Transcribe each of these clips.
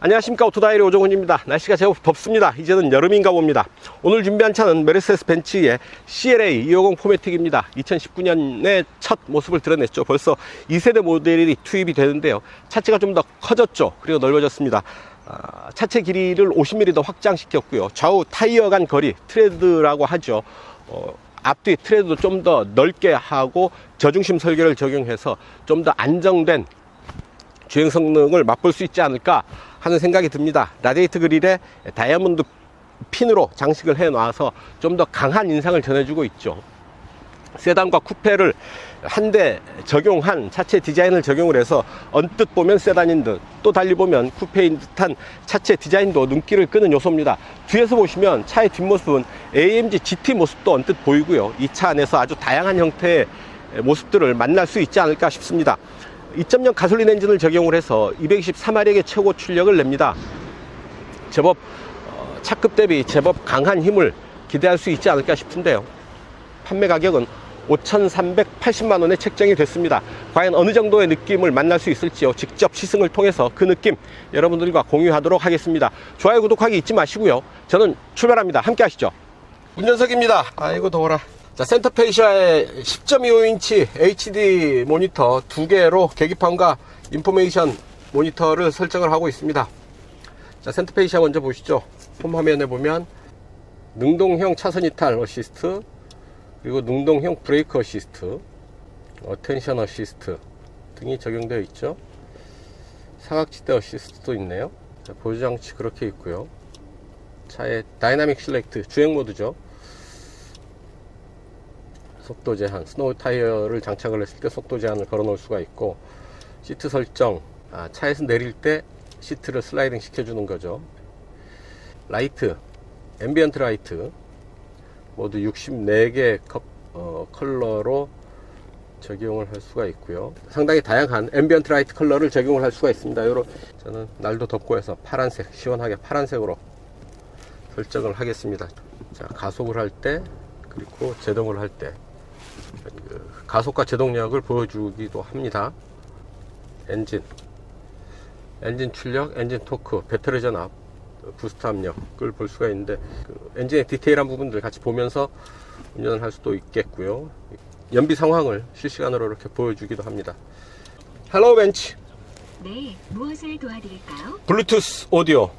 안녕하십니까, 오토다이리 오종훈입니다. 날씨가 제법 덥습니다. 이제는 여름인가 봅니다. 오늘 준비한 차는 메르세데스 벤츠의 CLA 250 포매틱입니다. 2019년에 첫 모습을 드러냈죠. 벌써 2세대 모델이 투입이 되는데요. 차체가 좀 더 커졌죠. 그리고 넓어졌습니다. 차체 길이를 50mm 더 확장시켰고요. 좌우 타이어 간 거리, 트레드라고 하죠. 앞뒤 트레드도 좀 더 넓게 하고 저중심 설계를 적용해서 좀 더 안정된 주행 성능을 맛볼 수 있지 않을까 하는 생각이 듭니다. 라디에이터 그릴에 다이아몬드 핀으로 장식을 해 놔서 좀 더 강한 인상을 전해주고 있죠. 세단과 쿠페를 한데 적용한 차체 디자인을 적용을 해서 언뜻 보면 세단인 듯, 또 달리 보면 쿠페인 듯한 차체 디자인도 눈길을 끄는 요소입니다. 뒤에서 보시면 차의 뒷모습은 AMG GT 모습도 언뜻 보이고요. 이 차 안에서 아주 다양한 형태의 모습들을 만날 수 있지 않을까 싶습니다. 2.0 가솔린 엔진을 적용을 해서 223마력의 최고 출력을 냅니다. 제법 차급 대비 제법 강한 힘을 기대할 수 있지 않을까 싶은데요. 판매 가격은 5,380만원에 책정이 됐습니다. 과연 어느 정도의 느낌을 만날 수 있을지요. 직접 시승을 통해서 그 느낌 여러분들과 공유하도록 하겠습니다. 좋아요, 구독하기 잊지 마시고요. 저는 출발합니다. 함께 하시죠. 문전석입니다. 아이고 더워라. 자, 센터페시아의 10.25인치 HD 모니터 2개로 계기판과 인포메이션 모니터를 설정을 하고 있습니다. 자, 센터페시아 먼저 보시죠. 홈 화면에 보면 능동형 차선 이탈 어시스트, 그리고 능동형 브레이크 어시스트, 어텐션 어시스트 등이 적용되어 있죠. 사각지대 어시스트도 있네요. 자, 보조장치 그렇게 있고요. 차의 다이나믹 실렉트 주행 모드죠. 속도 제한, 스노우 타이어를 장착을 했을 때 속도 제한을 걸어 놓을 수가 있고, 시트 설정, 차에서 내릴 때 시트를 슬라이딩 시켜주는 거죠. 라이트, 앰비언트 라이트 모두 64개 컬러로 적용을 할 수가 있고요. 상당히 다양한 앰비언트 라이트 컬러를 적용을 할 수가 있습니다. 저는 날도 덥고 해서 파란색, 시원하게 파란색으로 설정을 하겠습니다. 자, 가속을 할 때, 그리고 제동을 할 때 가속과 제동력을 보여주기도 합니다. 엔진 출력, 엔진 토크, 배터리 전압, 부스트 압력을 볼 수가 있는데, 엔진의 디테일한 부분들 같이 보면서 운전을 할 수도 있겠고요. 연비 상황을 실시간으로 이렇게 보여주기도 합니다. 헬로 벤츠. 네, 무엇을 도와드릴까요? 블루투스 오디오.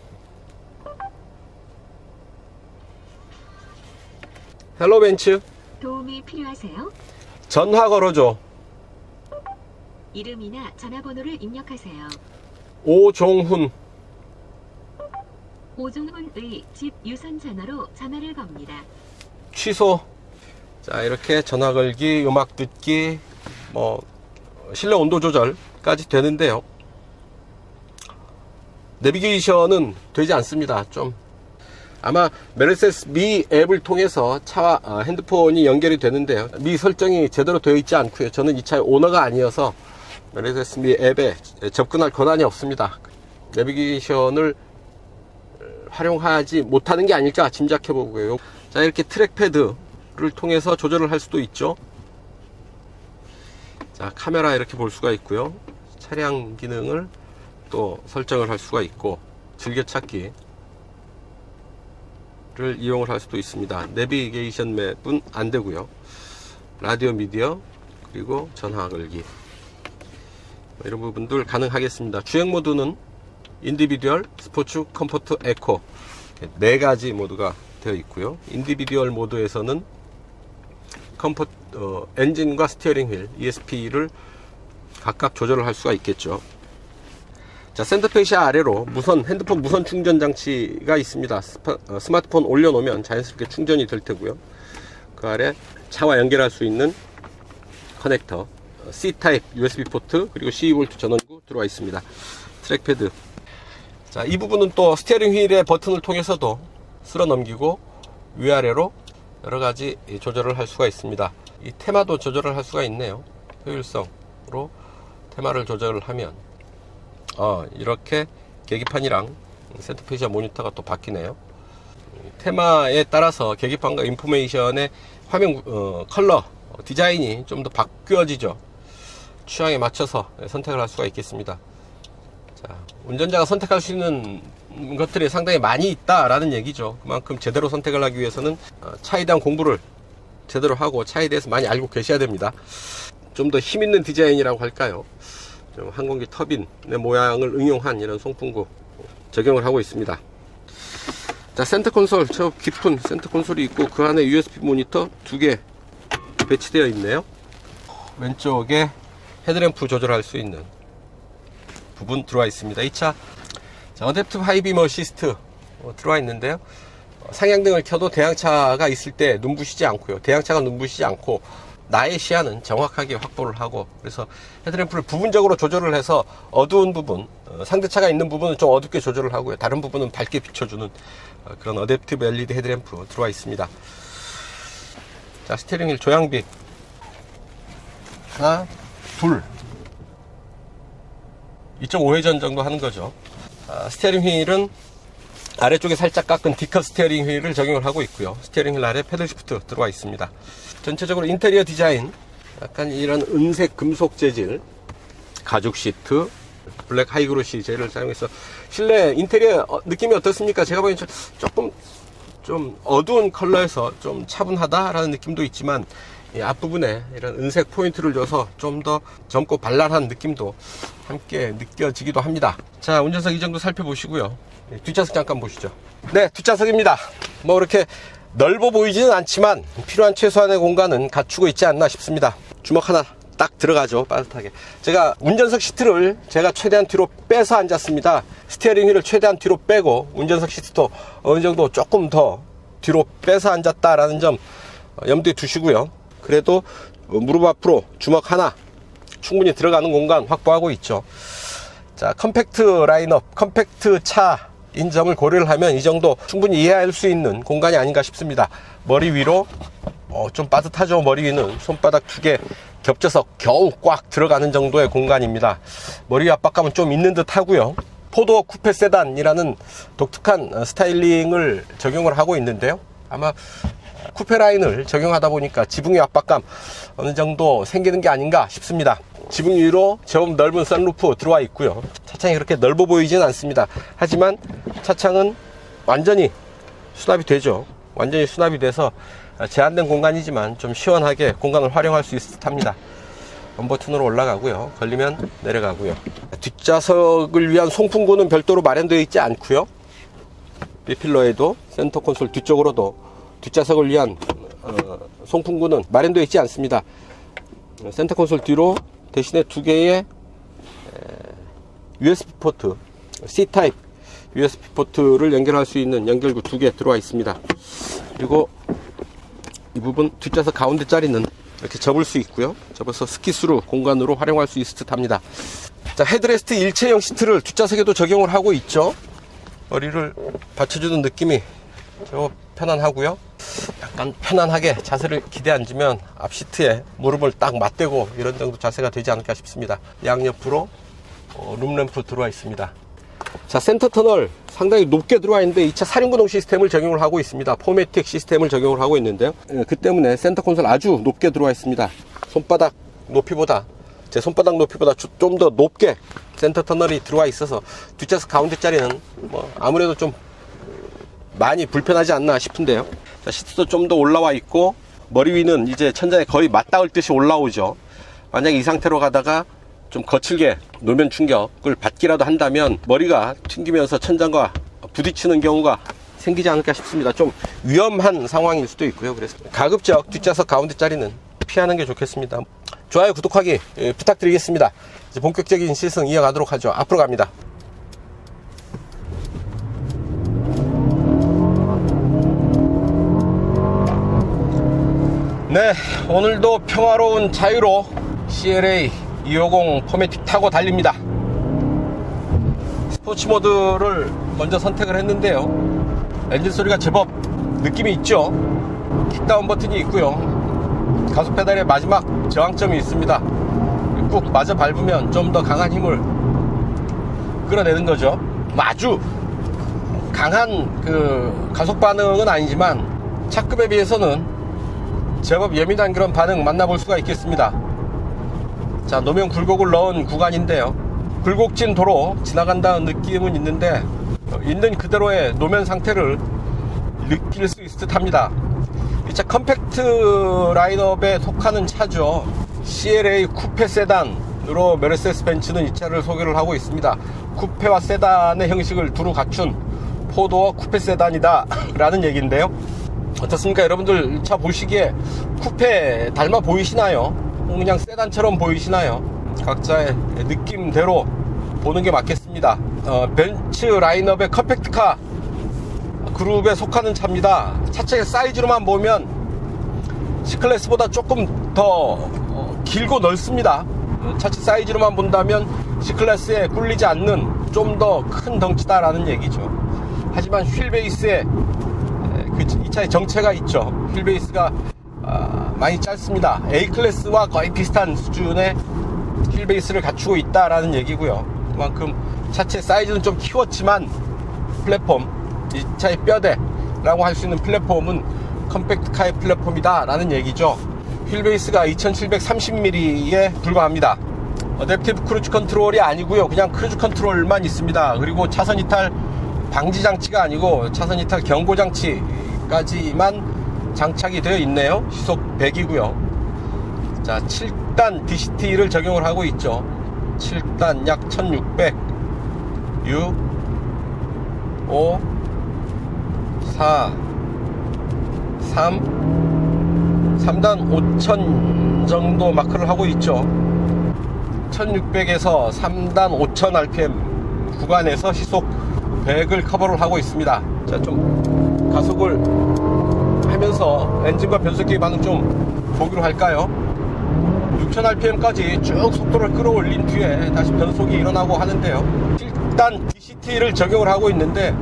헬로 벤츠. 도움이 필요하세요? 전화 걸어줘. 이름이나 전화번호를 입력하세요. 오종훈. 오종훈의 집 유선 전화로 전화를 겁니다. 취소. 자, 이렇게 전화 걸기, 음악 듣기, 실내 온도 조절까지 되는데요. 내비게이션은 되지 않습니다. 아마 메르세데스 미 앱을 통해서 차와 핸드폰이 연결이 되는데요. 미 설정이 제대로 되어 있지 않고요. 저는 이 차의 오너가 아니어서 메르세데스 미 앱에 접근할 권한이 없습니다. 내비게이션을 활용하지 못하는 게 아닐까 짐작해 보고요. 자, 이렇게 트랙패드를 통해서 조절을 할 수도 있죠. 자, 카메라 이렇게 볼 수가 있고요. 차량 기능을 또 설정을 할 수가 있고, 즐겨찾기 를 이용을 할 수도 있습니다. 내비게이션 맵은 안 되고요. 라디오 미디어, 그리고 전화 걸기, 이런 부분들 가능하겠습니다. 주행 모드는 인디비듀얼, 스포츠, 컴포트, 에코 4가지 모드가 되어 있고요. 인디비듀얼 모드에서는 엔진과 스티어링 휠, ESP를 각각 조절을 할 수가 있겠죠. 자, 센터페시아 아래로 핸드폰 무선 충전 장치가 있습니다. 스마트폰 올려놓으면 자연스럽게 충전이 될 테고요. 그 아래 차와 연결할 수 있는 커넥터, C타입 USB 포트, 그리고 12V 전원구 들어와 있습니다. 트랙패드. 자, 이 부분은 또 스티어링 휠의 버튼을 통해서도 쓸어 넘기고 위아래로 여러가지 조절을 할 수가 있습니다. 이 테마도 조절을 할 수가 있네요. 효율성으로 테마를 조절을 하면 이렇게 계기판이랑 센터페시아 모니터가 또 바뀌네요. 테마에 따라서 계기판과 인포메이션의 화면 컬러 디자인이 좀 더 바뀌어지죠. 취향에 맞춰서 선택을 할 수가 있겠습니다. 자, 운전자가 선택할 수 있는 것들이 상당히 많이 있다라는 얘기죠. 그만큼 제대로 선택을 하기 위해서는 차에 대한 공부를 제대로 하고 차에 대해서 많이 알고 계셔야 됩니다. 좀 더 힘있는 디자인이라고 할까요? 좀 항공기 터빈의 모양을 응용한 이런 송풍구 적용을 하고 있습니다. 자, 센터 콘솔, 저 깊은 센터 콘솔이 있고 그 안에 USB 모니터 2개 배치되어 있네요. 왼쪽에 헤드램프 조절할 수 있는 부분 들어와 있습니다. 이 차 어댑티브 하이빔 어시스트 들어와 있는데요. 상향등을 켜도 대항차가 있을 때 눈부시지 않고요. 대항차가 눈부시지 않고 나의 시야는 정확하게 확보를 하고, 그래서 헤드램프를 부분적으로 조절을 해서 어두운 부분, 상대차가 있는 부분은 좀 어둡게 조절을 하고요. 다른 부분은 밝게 비춰주는 그런 어댑티브 LED 헤드램프 들어와 있습니다. 자, 스티어링 휠 조향비 하나, 둘, 2.5회전 정도 하는 거죠. 스티어링 휠은 아래쪽에 살짝 깎은 D컵 스티어링 휠을 적용을 하고 있고요. 스티어링 휠 아래 패들 시프트 들어와 있습니다. 전체적으로 인테리어 디자인 약간 이런 은색 금속 재질, 가죽 시트, 블랙 하이그로시 재를 사용해서 실내 인테리어 느낌이 어떻습니까? 제가 보기엔 조금 좀 어두운 컬러에서 좀 차분하다라는 느낌도 있지만, 이 앞부분에 이런 은색 포인트를 줘서 좀 더 젊고 발랄한 느낌도 함께 느껴지기도 합니다. 자, 운전석 이 정도 살펴보시고요. 뒷좌석 잠깐 보시죠. 네, 뒷좌석입니다. 뭐 이렇게 넓어 보이지는 않지만 필요한 최소한의 공간은 갖추고 있지 않나 싶습니다. 주먹 하나 딱 들어가죠, 빠듯하게. 제가 운전석 시트를 제가 최대한 뒤로 빼서 앉았습니다. 스티어링 휠을 최대한 뒤로 빼고 운전석 시트도 어느 정도 조금 더 뒤로 빼서 앉았다라는 점 염두에 두시고요. 그래도 무릎 앞으로 주먹 하나 충분히 들어가는 공간 확보하고 있죠. 자, 컴팩트 라인업, 컴팩트 차인 점을 고려를 하면 이 정도 충분히 이해할 수 있는 공간이 아닌가 싶습니다. 머리 위로 좀 빠듯하죠. 머리 위는 손바닥 2개 겹쳐서 겨우 꽉 들어가는 정도의 공간입니다. 머리 위 압박감은 좀 있는 듯 하고요. 포도어 쿠페 세단이라는 독특한 스타일링을 적용을 하고 있는데요. 아마 쿠페 라인을 적용하다 보니까 지붕 위 압박감 어느 정도 생기는 게 아닌가 싶습니다. 지붕 위로 제법 넓은 선루프 들어와 있고요. 차창이 그렇게 넓어 보이지는 않습니다. 하지만 차창은 완전히 수납이 되죠. 완전히 수납이 돼서 제한된 공간이지만 좀 시원하게 공간을 활용할 수 있을 듯합니다. 원버튼으로 올라가고요. 걸리면 내려가고요. 뒷좌석을 위한 송풍구는 별도로 마련되어 있지 않고요. B필러에도 센터 콘솔 뒤쪽으로도 뒷좌석을 위한 송풍구는 마련되어 있지 않습니다. 센터 콘솔 뒤로 대신에 2개의 USB 포트, C-타입 USB 포트를 연결할 수 있는 연결구 2개 들어와 있습니다. 그리고 이 부분 뒷좌석 가운데 자리는 이렇게 접을 수 있고요. 접어서 스키스루 공간으로 활용할 수 있을 듯 합니다. 자, 헤드레스트 일체형 시트를 뒷좌석에도 적용을 하고 있죠. 머리를 받쳐주는 느낌이 편안하고요. 약간 편안하게 자세를 기대 앉으면 앞 시트에 무릎을 딱 맞대고 이런 정도 자세가 되지 않을까 싶습니다. 양옆으로 룸램프 들어와 있습니다. 자, 센터 터널 상당히 높게 들어와 있는데 이 차 사륜구동 시스템을 적용을 하고 있습니다. 포매틱 시스템을 적용을 하고 있는데요. 그 때문에 센터 콘솔 아주 높게 들어와 있습니다. 손바닥 높이보다, 제 손바닥 높이보다 좀 더 높게 센터 터널이 들어와 있어서 뒷좌석 가운데 자리는 뭐 아무래도 좀 많이 불편하지 않나 싶은데요. 자, 시트도 좀 더 올라와 있고 머리 위는 이제 천장에 거의 맞닿을 듯이 올라오죠. 만약에 이 상태로 가다가 좀 거칠게 노면 충격을 받기라도 한다면 머리가 튕기면서 천장과 부딪히는 경우가 생기지 않을까 싶습니다. 좀 위험한 상황일 수도 있고요. 그래서 가급적 뒷좌석 가운데 자리는 피하는 게 좋겠습니다. 좋아요, 구독하기 부탁드리겠습니다. 이제 본격적인 시승 이어가도록 하죠. 앞으로 갑니다. 네, 오늘도 평화로운 자유로 CLA 250 포매틱 타고 달립니다. 스포츠 모드를 먼저 선택을 했는데요. 엔진 소리가 제법 느낌이 있죠. 킥다운 버튼이 있고요. 가속 페달의 마지막 저항점이 있습니다. 꾹 맞아 밟으면 좀 더 강한 힘을 끌어내는 거죠. 아주 강한 그 가속 반응은 아니지만 차급에 비해서는 제법 예민한 그런 반응 만나볼 수가 있겠습니다. 자, 노면 굴곡을 넣은 구간인데요. 굴곡진 도로 지나간다는 느낌은 있는데 있는 그대로의 노면 상태를 느낄 수 있을 듯 합니다. 이 차 컴팩트 라인업에 속하는 차죠. CLA 쿠페 세단으로 메르세데스 벤츠는 이 차를 소개를 하고 있습니다. 쿠페와 세단의 형식을 두루 갖춘 4도어 쿠페 세단이다 라는 얘기인데요. 어떻습니까? 여러분들 차 보시기에 쿠페 닮아 보이시나요? 그냥 세단처럼 보이시나요? 각자의 느낌대로 보는 게 맞겠습니다. 벤츠 라인업의 컴팩트카 그룹에 속하는 차입니다. 차체 사이즈로만 보면 C클래스보다 조금 더 길고 넓습니다. 차체 사이즈로만 본다면 C클래스에 꿀리지 않는 좀 더 큰 덩치다라는 얘기죠. 하지만 휠 베이스에 이 차의 정체가 있죠. 휠 베이스가 많이 짧습니다. A클래스와 거의 비슷한 수준의 휠 베이스를 갖추고 있다라는 얘기고요. 그만큼 차체 사이즈는 좀 키웠지만 플랫폼, 이 차의 뼈대라고 할 수 있는 플랫폼은 컴팩트카의 플랫폼이다 라는 얘기죠. 휠 베이스가 2730mm에 불과합니다. 어댑티브 크루즈 컨트롤이 아니고요, 그냥 크루즈 컨트롤만 있습니다. 그리고 차선 이탈 방지 장치가 아니고 차선 이탈 경고 장치까지만 장착이 되어 있네요. 시속 100이고요. 자, 7단 DCT를 적용을 하고 있죠. 7단 약 1600, 6, 5, 4, 3단 5000 정도 마크를 하고 있죠. 1600에서 3단 5000 RPM 구간에서 시속 100을 커버를 하고 있습니다. 자, 좀 가속을 하면서 엔진과 변속기 반응 좀 보기로 할까요? 6000rpm까지 쭉 속도를 끌어올린 뒤에 다시 변속이 일어나고 하는데요. 1단 DCT를 적용을 하고 있는데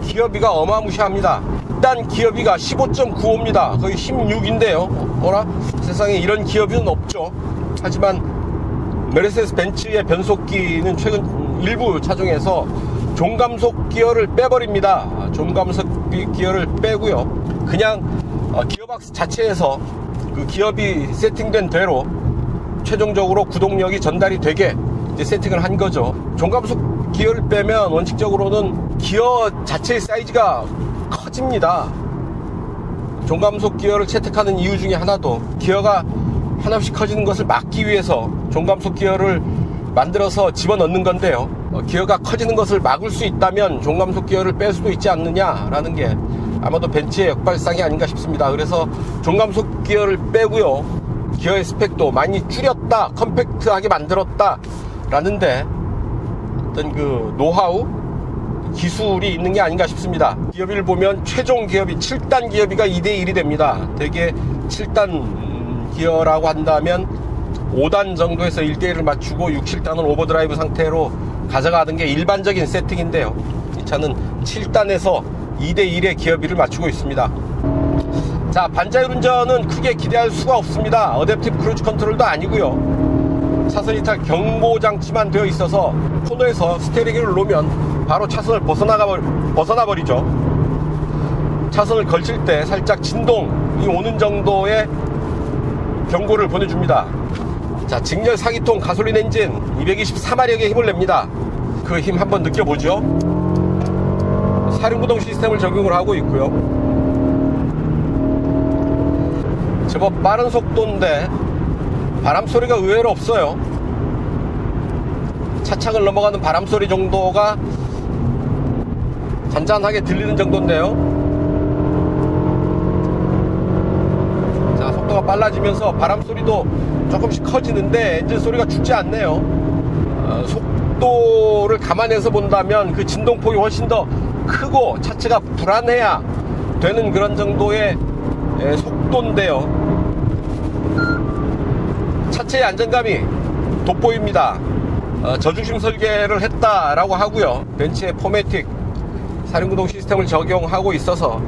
기어비가 어마무시합니다. 일단 기어비가 15.95입니다. 거의 16인데요. 어라? 세상에 이런 기어비는 없죠. 하지만 메르세데스 벤츠의 변속기는 최근 일부 차종에서 종감속 기어를 빼버립니다. 종감속 기어를 빼고요. 그냥 기어박스 자체에서 그 기어비 세팅된 대로 최종적으로 구동력이 전달이 되게 이제 세팅을 한 거죠. 종감속 기어를 빼면 원칙적으로는 기어 자체의 사이즈가 커집니다. 종감속 기어를 채택하는 이유 중에 하나도 기어가 한없이 커지는 것을 막기 위해서 종감속 기어를 만들어서 집어넣는 건데요. 기어가 커지는 것을 막을 수 있다면 종감속 기어를 뺄 수도 있지 않느냐라는 게 아마도 벤츠의 역발상이 아닌가 싶습니다. 그래서 종감속 기어를 빼고요, 기어의 스펙도 많이 줄였다, 컴팩트하게 만들었다 라는데 어떤 그 노하우, 기술이 있는 게 아닌가 싶습니다. 기어비를 보면 최종 기어비 7단 기어비가 2대1이 됩니다. 대개 7단 기어라고 한다면 5단 정도에서 1대1을 맞추고 6, 7단을 오버드라이브 상태로 가져가는 게 일반적인 세팅인데요. 이 차는 7단에서 2대1의 기어비를 맞추고 있습니다. 자, 반자율 운전은 크게 기대할 수가 없습니다. 어댑티브 크루즈 컨트롤도 아니고요. 차선 이탈 경고 장치만 되어 있어서 코너에서 스티어링을 놓으면 바로 차선을 벗어나 버리죠. 차선을 걸칠 때 살짝 진동이 오는 정도의 경고를 보내줍니다. 자, 직렬 4기통 가솔린 엔진 224마력의 힘을 냅니다. 그 힘 한번 느껴보죠. 사륜구동 시스템을 적용을 하고 있고요. 제법 빠른 속도인데 바람 소리가 의외로 없어요. 차창을 넘어가는 바람 소리 정도가 잔잔하게 들리는 정도인데요. 자, 속도가 빨라지면서 바람 소리도 조금씩 커지는데 엔진 소리가 죽지 않네요. 속도를 감안해서 본다면 그 진동폭이 훨씬 더 크고 차체가 불안해야 되는 그런 정도의 속도인데요. 차체의 안정감이 돋보입니다. 저중심 설계를 했다라고 하고요. 벤츠의 포매틱 사륜구동 시스템을 적용하고 있어서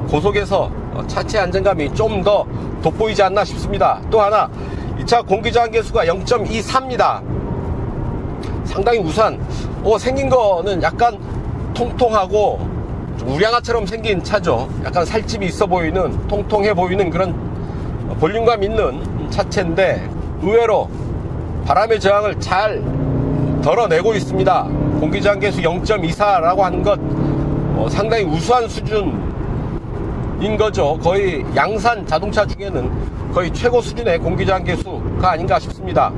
고속에서 차체 안정감이 좀 더 돋보이지 않나 싶습니다. 또 하나, 이 차 공기저항계수가 0.23입니다. 상당히 우수한, 생긴 거는 약간 통통하고 좀 우량아처럼 생긴 차죠. 약간 살집이 있어 보이는, 통통해 보이는 그런 볼륨감 있는 차체인데 의외로 바람의 저항을 잘 덜어내고 있습니다. 공기저항계수 0.24라고 하는 것 상당히 우수한 수준인 거죠. 거의 양산 자동차 중에는 거의 최고 수준의 공기저항계수가 아닌가 싶습니다.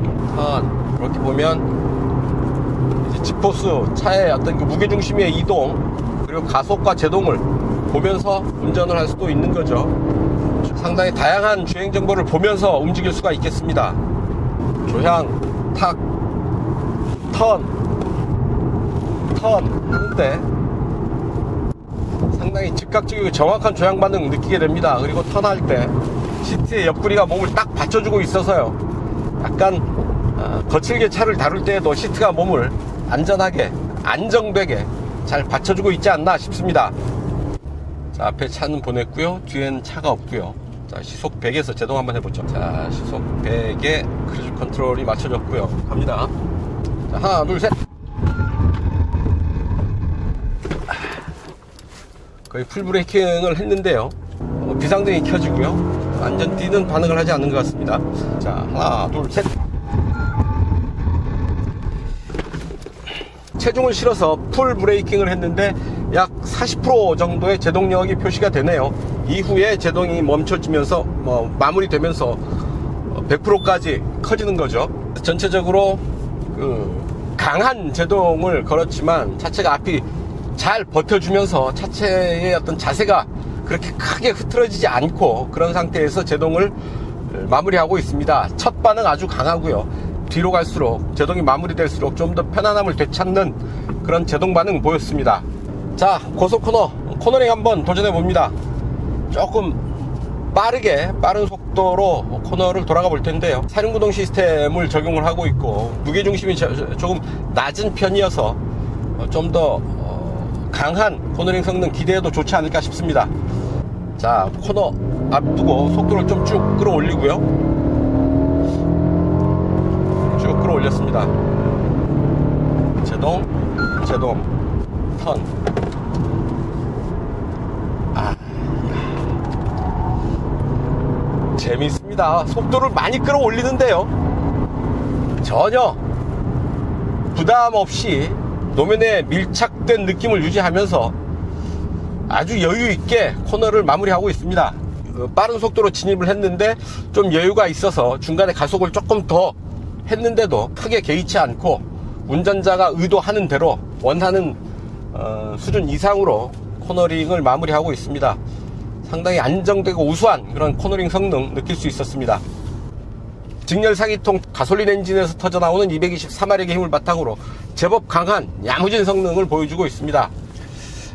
이렇게 보면 이제 G포스, 차의 어떤 그 무게중심의 이동, 그리고 가속과 제동을 보면서 운전을 할 수도 있는 거죠. 상당히 다양한 주행 정보를 보면서 움직일 수가 있겠습니다. 조향, 탁, 턴 하는데 상당히 즉각적이고 정확한 조향 반응 느끼게 됩니다. 그리고 턴할 때 시트의 옆구리가 몸을 딱 받쳐주고 있어서요, 약간 거칠게 차를 다룰 때에도 시트가 몸을 안전하게 안정되게 잘 받쳐주고 있지 않나 싶습니다. 자, 앞에 차는 보냈고요, 뒤에는 차가 없고요. 자, 시속 100에서 제동 한번 해보죠. 자, 시속 100에 크루즈 컨트롤이 맞춰졌고요. 갑니다. 자, 하나, 둘, 셋. 거의 풀브레이킹을 했는데요, 비상등이 켜지고요, 안전띠는 반응을 하지 않는 것 같습니다. 자, 하나, 둘, 셋. 체중을 실어서 풀브레이킹을 했는데 약 40% 정도의 제동력이 표시가 되네요. 이후에 제동이 멈춰지면서 마무리되면서 100%까지 커지는 거죠. 전체적으로 강한 제동을 걸었지만 차체가 앞이 잘 버텨주면서 차체의 어떤 자세가 그렇게 크게 흐트러지지 않고 그런 상태에서 제동을 마무리하고 있습니다. 첫 반응 아주 강하고요, 뒤로 갈수록 제동이 마무리될수록 좀 더 편안함을 되찾는 그런 제동 반응 보였습니다. 자, 고속 코너링 한번 도전해 봅니다. 조금 빠른 속도로 코너를 돌아가 볼 텐데요, 사륜구동 시스템을 적용을 하고 있고 무게중심이 조금 낮은 편이어서 좀 더 강한 코너링 성능 기대해도 좋지 않을까 싶습니다. 자, 코너 앞두고 속도를 좀 쭉 끌어올리고요, 쭉 끌어올렸습니다. 제동, 턴. 재밌습니다. 속도를 많이 끌어올리는데요, 전혀 부담 없이 노면에 밀착된 느낌을 유지하면서 아주 여유있게 코너를 마무리하고 있습니다. 빠른 속도로 진입을 했는데 좀 여유가 있어서 중간에 가속을 조금 더 했는데도 크게 개의치 않고 운전자가 의도하는 대로 원하는 수준 이상으로 코너링을 마무리하고 있습니다. 상당히 안정되고 우수한 그런 코너링 성능 느낄 수 있었습니다. 직렬 4기통 가솔린 엔진에서 터져나오는 224마력의 힘을 바탕으로 제법 강한 야무진 성능을 보여주고 있습니다.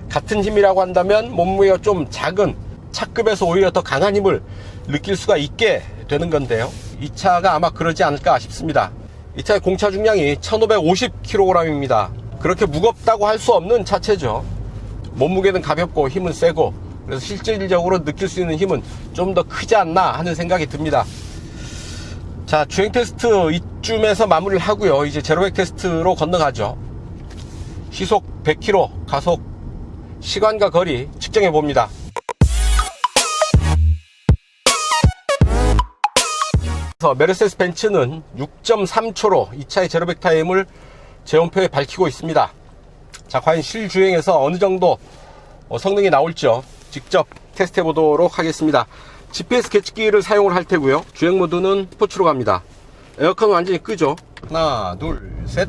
같은 힘이라고 한다면 몸무게가 좀 작은 차급에서 오히려 더 강한 힘을 느낄 수가 있게 되는 건데요, 이 차가 아마 그러지 않을까 싶습니다. 이 차의 공차 중량이 1550kg입니다. 그렇게 무겁다고 할 수 없는 차체죠. 몸무게는 가볍고 힘은 세고, 그래서 실질적으로 느낄 수 있는 힘은 좀 더 크지 않나 하는 생각이 듭니다. 자, 주행 테스트 이쯤에서 마무리를 하고요, 이제 제로백 테스트로 건너가죠. 시속 100km, 가속, 시간과 거리 측정해 봅니다. 메르세데스 벤츠는 6.3초로 이 차의 제로백 타임을 제온표에 밝히고 있습니다. 자, 과연 실주행에서 어느 정도 성능이 나올지요, 직접 테스트해 보도록 하겠습니다. GPS 계측기를 사용을 할 테고요, 주행 모드는 스포츠로 갑니다. 에어컨은 완전히 끄죠. 하나, 둘, 셋.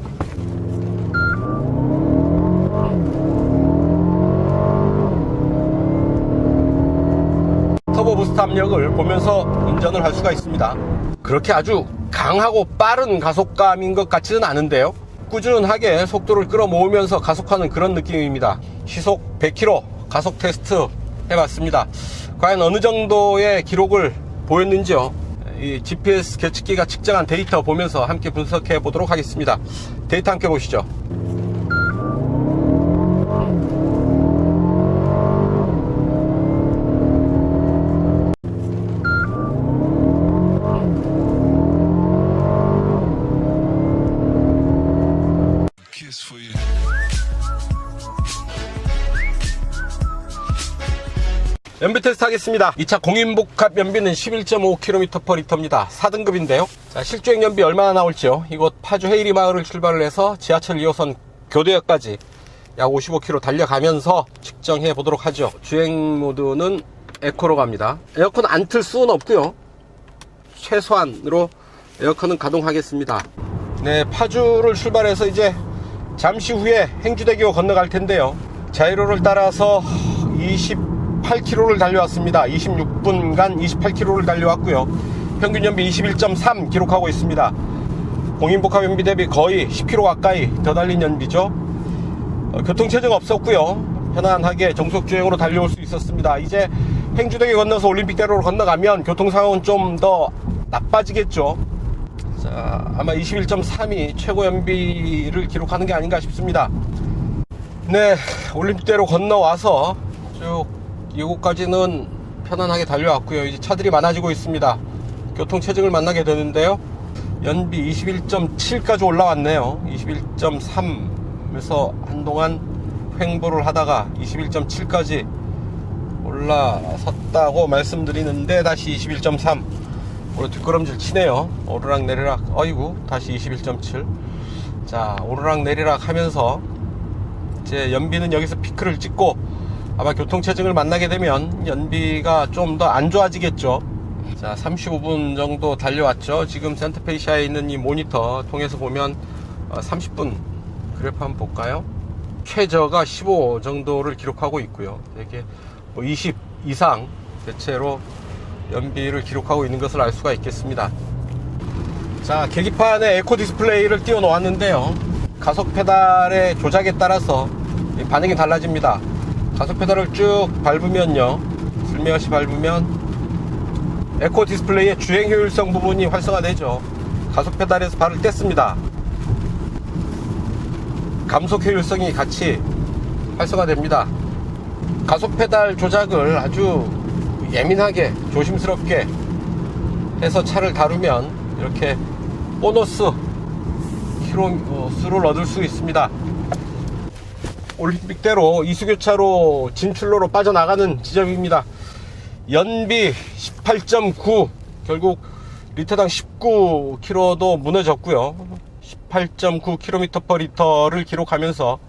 터보 부스트 압력을 보면서 운전을 할 수가 있습니다. 그렇게 아주 강하고 빠른 가속감인 것 같지는 않은데요, 꾸준하게 속도를 끌어모으면서 가속하는 그런 느낌입니다. 시속 100km 가속 테스트 해봤습니다. 과연 어느 정도의 기록을 보였는지요, 이 GPS 계측기가 측정한 데이터 보면서 함께 분석해 보도록 하겠습니다. 데이터 함께 보시죠. 연비 테스트 하겠습니다. 이 차 공인복합 연비는 11.5km/L입니다. 4등급인데요. 자, 실주행 연비 얼마나 나올지요. 이곳 파주 헤이리 마을을 출발을 해서 지하철 2호선 교대역까지 약 55km 달려가면서 측정해 보도록 하죠. 주행 모드는 에코로 갑니다. 에어컨 안 틀 수는 없고요. 최소한으로 에어컨은 가동하겠습니다. 네, 파주를 출발해서 이제 잠시 후에 행주대교 건너갈 텐데요. 자이로를 따라서 28km를 달려왔습니다. 26분간 28km를 달려왔고요. 평균 연비 21.3 기록하고 있습니다. 공인복합 연비 대비 거의 10km 가까이 더 달린 연비죠. 교통체증 없었고요. 편안하게 정속주행으로 달려올 수 있었습니다. 이제 행주대교 건너서 올림픽대로로 건너가면 교통상황은 좀 더 나빠지겠죠. 자, 아마 21.3이 최고 연비를 기록하는 게 아닌가 싶습니다. 네, 올림픽대로 건너와서 쭉 이곳까지는 편안하게 달려왔고요. 이제 차들이 많아지고 있습니다. 교통체증을 만나게 되는데요. 연비 21.7까지 올라왔네요. 21.3에서 한동안 횡보를 하다가 21.7까지 올라섰다고 말씀드리는데 다시 21.3 오늘 뒷걸음질 치네요. 오르락 내리락. 어이구, 다시 21.7. 자, 오르락 내리락 하면서 이제 연비는 여기서 피크를 찍고 아마 교통체증을 만나게 되면 연비가 좀 더 안 좋아지겠죠. 자, 35분 정도 달려왔죠. 지금 센터페시아에 있는 이 모니터 통해서 보면 30분 그래프 한번 볼까요? 최저가 15 정도를 기록하고 있고요. 되게 20 이상 대체로 연비를 기록하고 있는 것을 알 수가 있겠습니다. 자, 계기판에 에코 디스플레이를 띄워 놓았는데요. 가속 페달의 조작에 따라서 반응이 달라집니다. 가속 페달을 쭉 밟으면요, 슬며시 밟으면 에코 디스플레이의 주행 효율성 부분이 활성화되죠. 가속 페달에서 발을 뗐습니다. 감속 효율성이 같이 활성화됩니다. 가속 페달 조작을 아주 예민하게 조심스럽게 해서 차를 다루면 이렇게 보너스 킬로수를 얻을 수 있습니다. 올림픽대로 이수교차로 진출로로 빠져나가는 지점입니다. 연비 18.9, 결국 리터당 19km도 무너졌고요. 18.9km/L를 기록하면서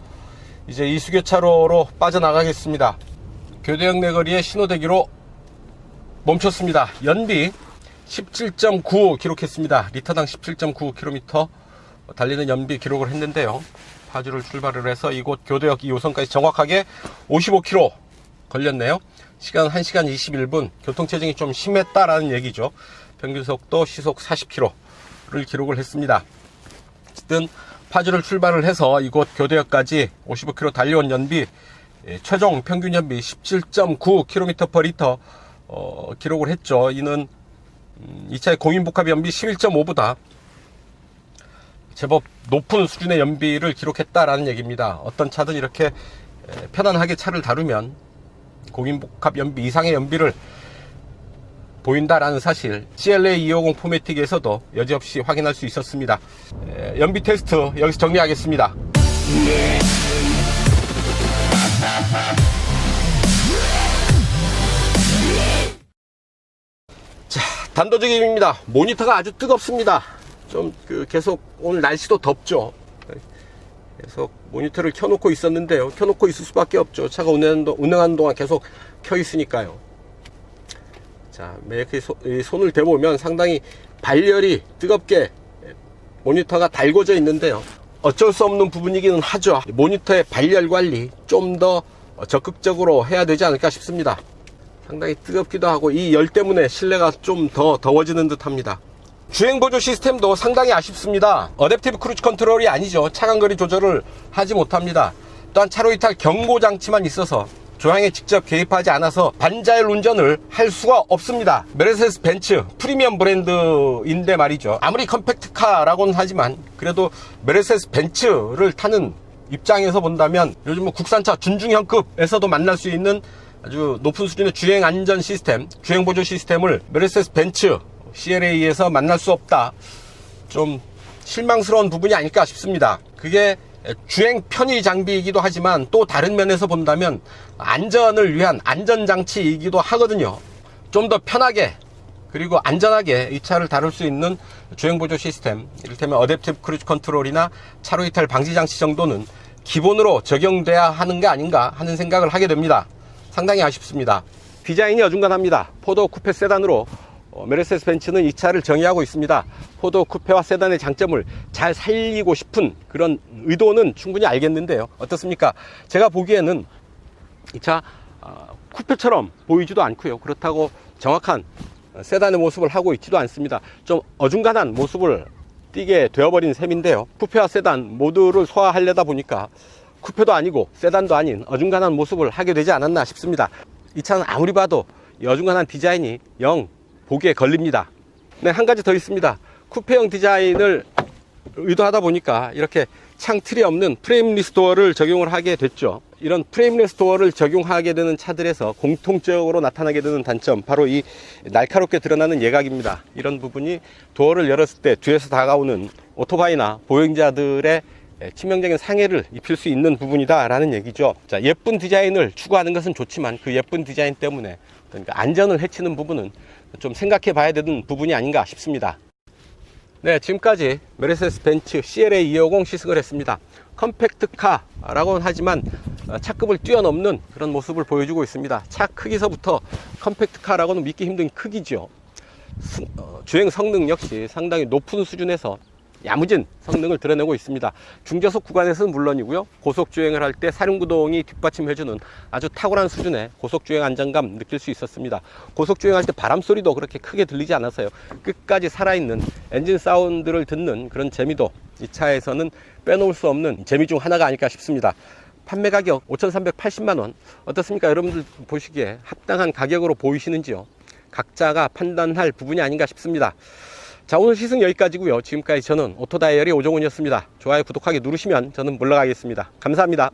이제 이수교차로로 빠져나가겠습니다. 교대역 내거리의 신호대기로 멈췄습니다. 연비 17.9 기록했습니다. 리터당 17.9km 달리는 연비 기록을 했는데요. 파주를 출발을 해서 이곳 교대역 2호선까지 정확하게 55km 걸렸네요. 시간 1시간 21분. 교통체증이 좀 심했다라는 얘기죠. 평균속도 시속 40km를 기록을 했습니다. 어쨌든 파주를 출발을 해서 이곳 교대역까지 55km 달려온 연비, 최종 평균 연비 17.9km/L 기록을 했죠. 이는 이 차의 공인복합 연비 11.5보다 제법 높은 수준의 연비를 기록했다라는 얘기입니다. 어떤 차든 이렇게 편안하게 차를 다루면 공인복합 연비 이상의 연비를 보인다라는 사실 CLA 250 포매틱에서도 여지없이 확인할 수 있었습니다. 연비 테스트 여기서 정리하겠습니다. 자, 단도직입니다. 모니터가 아주 뜨겁습니다. 좀 계속 오늘 날씨도 덥죠. 계속 모니터를 켜놓고 있었는데요. 켜놓고 있을 수밖에 없죠. 차가 운행하는 동안 계속 켜 있으니까요. 자, 이렇게 손을 대보면 상당히 발열이 뜨겁게 모니터가 달궈져 있는데요. 어쩔 수 없는 부분이기는 하죠. 모니터의 발열 관리 좀 더 적극적으로 해야 되지 않을까 싶습니다. 상당히 뜨겁기도 하고 이 열 때문에 실내가 좀 더 더워지는 듯 합니다. 주행보조 시스템도 상당히 아쉽습니다. 어댑티브 크루즈 컨트롤이 아니죠. 차간거리 조절을 하지 못합니다. 또한 차로 이탈 경고장치만 있어서 조향에 직접 개입하지 않아서 반자율 운전을 할 수가 없습니다. 메르세데스 벤츠 프리미엄 브랜드인데 말이죠. 아무리 컴팩트카라고는 하지만 그래도 메르세데스 벤츠를 타는 입장에서 본다면 요즘 국산차 준중형급에서도 만날 수 있는 아주 높은 수준의 주행 안전 시스템, 주행 보조 시스템을 메르세데스 벤츠 CLA에서 만날 수 없다. 좀 실망스러운 부분이 아닐까 싶습니다. 그게 주행 편의 장비이기도 하지만 또 다른 면에서 본다면 안전을 위한 안전장치이기도 하거든요. 좀 더 편하게 그리고 안전하게 이 차를 다룰 수 있는 주행보조 시스템, 이를테면 어댑티브 크루즈 컨트롤이나 차로 이탈 방지 장치 정도는 기본으로 적용돼야 하는 게 아닌가 하는 생각을 하게 됩니다. 상당히 아쉽습니다. 디자인이 어중간합니다. 포도 쿠페 세단으로 메르세데스 벤츠는 이 차를 정의하고 있습니다. 포도 쿠페와 세단의 장점을 잘 살리고 싶은 그런 의도는 충분히 알겠는데요. 어떻습니까? 제가 보기에는 이 차 쿠페처럼 보이지도 않고요. 그렇다고 정확한 세단의 모습을 하고 있지도 않습니다. 좀 어중간한 모습을 띠게 되어버린 셈인데요. 쿠페와 세단 모두를 소화하려다 보니까 쿠페도 아니고 세단도 아닌 어중간한 모습을 하게 되지 않았나 싶습니다. 이 차는 아무리 봐도 이 어중간한 디자인이 영 보기에 걸립니다. 네, 한 가지 더 있습니다. 쿠페형 디자인을 의도하다 보니까 이렇게 창틀이 없는 프레임리스 도어를 적용을 하게 됐죠. 이런 프레임리스 도어를 적용하게 되는 차들에서 공통적으로 나타나게 되는 단점, 바로 이 날카롭게 드러나는 예각입니다. 이런 부분이 도어를 열었을 때 뒤에서 다가오는 오토바이나 보행자들의 치명적인 상해를 입힐 수 있는 부분이다 라는 얘기죠. 자, 예쁜 디자인을 추구하는 것은 좋지만 그 예쁜 디자인 때문에 그러니까 안전을 해치는 부분은 좀 생각해 봐야 되는 부분이 아닌가 싶습니다. 네, 지금까지 메르세데스 벤츠 CLA 250 시승을 했습니다. 컴팩트카라고는 하지만 차급을 뛰어넘는 그런 모습을 보여주고 있습니다. 차 크기서부터 컴팩트카라고는 믿기 힘든 크기죠. 주행 성능 역시 상당히 높은 수준에서 야무진 성능을 드러내고 있습니다. 중저속 구간에서는 물론이고요, 고속주행을 할 때 사륜구동이 뒷받침해주는 아주 탁월한 수준의 고속주행 안정감 느낄 수 있었습니다. 고속주행할 때 바람소리도 그렇게 크게 들리지 않았어요. 끝까지 살아있는 엔진 사운드를 듣는 그런 재미도 이 차에서는 빼놓을 수 없는 재미 중 하나가 아닐까 싶습니다. 판매 가격 5,380만원 어떻습니까? 여러분들 보시기에 합당한 가격으로 보이시는지요? 각자가 판단할 부분이 아닌가 싶습니다. 자, 오늘 시승 여기까지고요. 지금까지 저는 오토다이어리 오종훈이었습니다. 좋아요, 구독하기 누르시면 저는 물러가겠습니다. 감사합니다.